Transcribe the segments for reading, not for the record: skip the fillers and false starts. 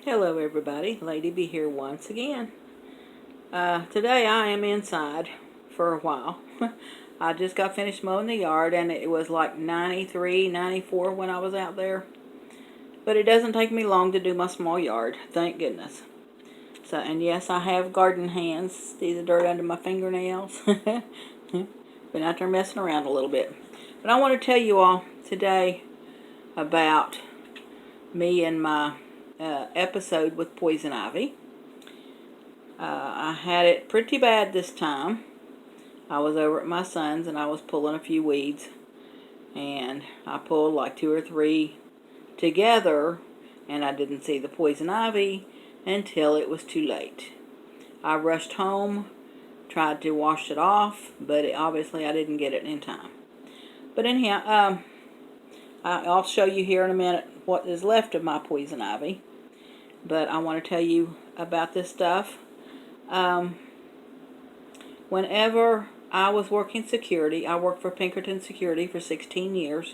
Hello everybody, Lady B here once again. Today I am inside for a while. I just got finished mowing the yard and it was like 93, 94 when I was out there. But it doesn't take me long to do my small yard, thank goodness. So, and yes, I have garden hands. See the dirt under my fingernails? Been out there messing around a little bit. But I want to tell you all today about me and my episode with poison ivy. I had it pretty bad this time. I was over at my son's and I was pulling a few weeds, and I pulled like 2 or 3 together, and I didn't see the poison ivy until it was too late. I rushed home, tried to wash it off, but obviously I didn't get it in time. But anyhow, I'll show you here in a minute what is left of my poison ivy. But I want to tell you about this stuff. Whenever I was working security, I worked for Pinkerton Security for 16 years.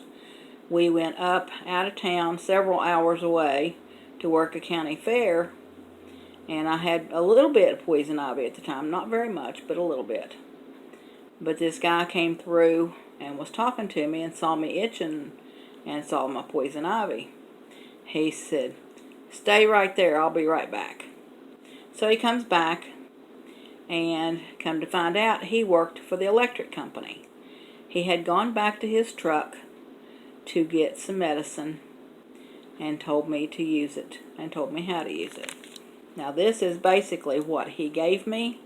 We went up out of town several hours away to work a county fair, and I had a little bit of poison ivy at the time. Not very much, but a little bit. But this guy came through and was talking to me and saw me itching and saw my poison ivy. He said, "Stay right there, I'll be right back." So he comes back, and come to find out, he worked for the electric company. He had gone back to his truck to get some medicine and told me to use it and told me how to use it. Now this is basically what he gave me.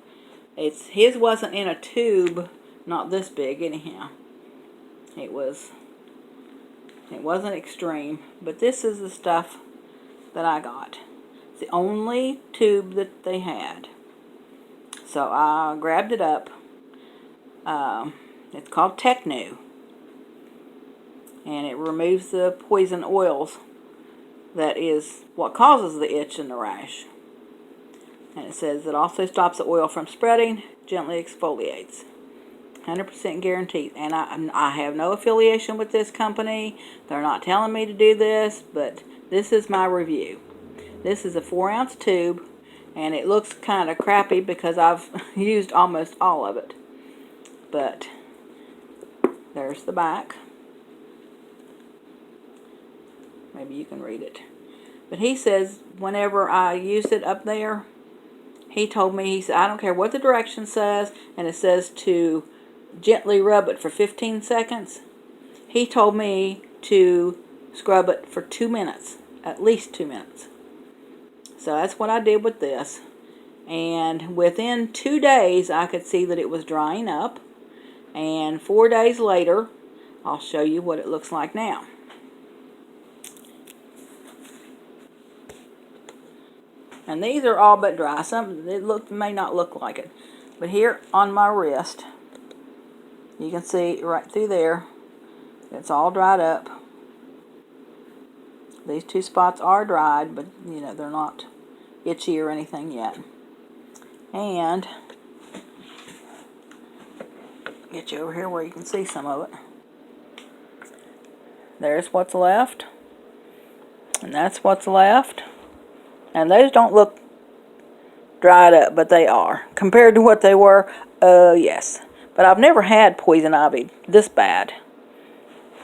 His wasn't in a tube, not this big anyhow. It wasn't extreme, but this is the stuff that I got. It's the only tube that they had. So I grabbed it up. It's called Tecnu, and it removes the poison oils that is what causes the itch and the rash. And it says it also stops the oil from spreading, gently exfoliates. 100% guaranteed. And I have no affiliation with this company. They're not telling me to do this, but this is my review. This is a 4-ounce tube, and it looks kind of crappy because I've used almost all of it. But there's the back. Maybe you can read it. But he says whenever I used it up there, he told me, he said, I don't care what the direction says, and it says to gently rub it for 15 seconds. He told me to scrub it for 2 minutes, at least 2 minutes. So that's what I did with this. And within 2 days, I could see that it was drying up. And 4 days later, I'll show you what it looks like now. And these are all but dry. Some may not look like it. But here on my wrist, you can see right through there, it's all dried up. These 2 spots are dried, but they're not itchy or anything yet. And get you over here where you can see some of it. There's what's left, and that's what's left. And those don't look dried up, but they are compared to what they were. Yes, but I've never had poison ivy this bad,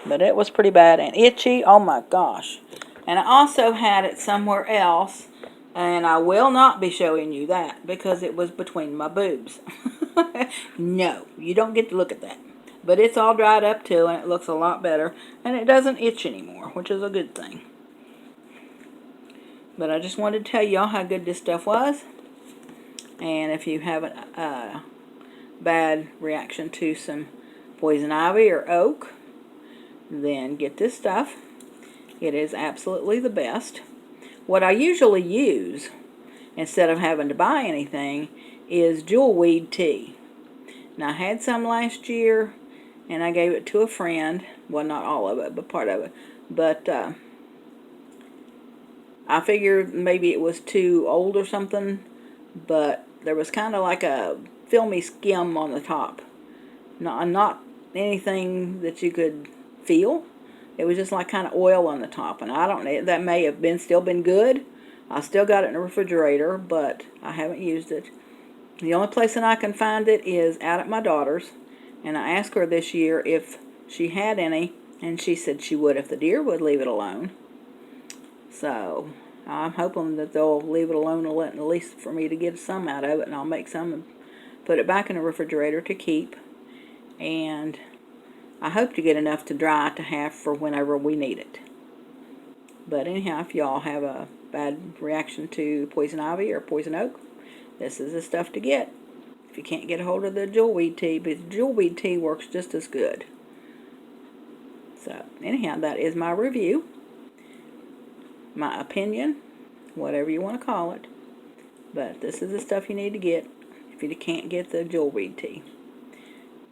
but it was pretty bad and itchy. Oh my gosh. And I also had it somewhere else, and I will not be showing you that because it was between my boobs. No, you don't get to look at that. But it's all dried up too, and it looks a lot better, and it doesn't itch anymore, which is a good thing. But I just wanted to tell y'all how good this stuff was. And if you have a bad reaction to some poison ivy or oak, then get this stuff. It is absolutely the best. What I usually use, instead of having to buy anything, is jewelweed tea. Now I had some last year, and I gave it to a friend. Well, not all of it, but part of it. But I figured maybe it was too old or something, but there was kind of like a filmy skim on the top. Not anything that you could feel. It was just like kind of oil on the top, and I don't know, that may have still been good, I still got it in the refrigerator, but I haven't used it. The only place that I can find it is out at my daughter's, and I asked her this year if she had any, and she said she would if the deer would leave it alone. So I'm hoping that they'll leave it alone and let at least for me to get some out of it, and I'll make some and put it back in the refrigerator to keep. And I hope to get enough to dry to have for whenever we need it. But anyhow, if y'all have a bad reaction to poison ivy or poison oak, this is the stuff to get. If you can't get a hold of the jewelweed tea, but jewelweed tea works just as good. So anyhow, that is my review, my opinion, whatever you want to call it. But this is the stuff you need to get if you can't get the jewelweed tea.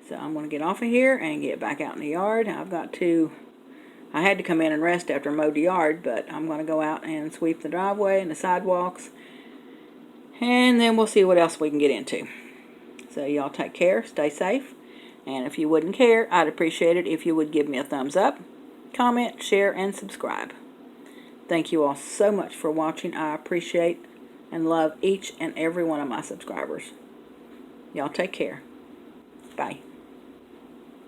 So I'm going to get off of here and get back out in the yard. I had to come in and rest after I mowed the yard, but I'm going to go out and sweep the driveway and the sidewalks, and then we'll see what else we can get into. So y'all take care, stay safe, and if you wouldn't care, I'd appreciate it if you would give me a thumbs up, comment, share, and subscribe. Thank you all so much for watching. I appreciate and love each and every one of my subscribers. Y'all take care. Bye.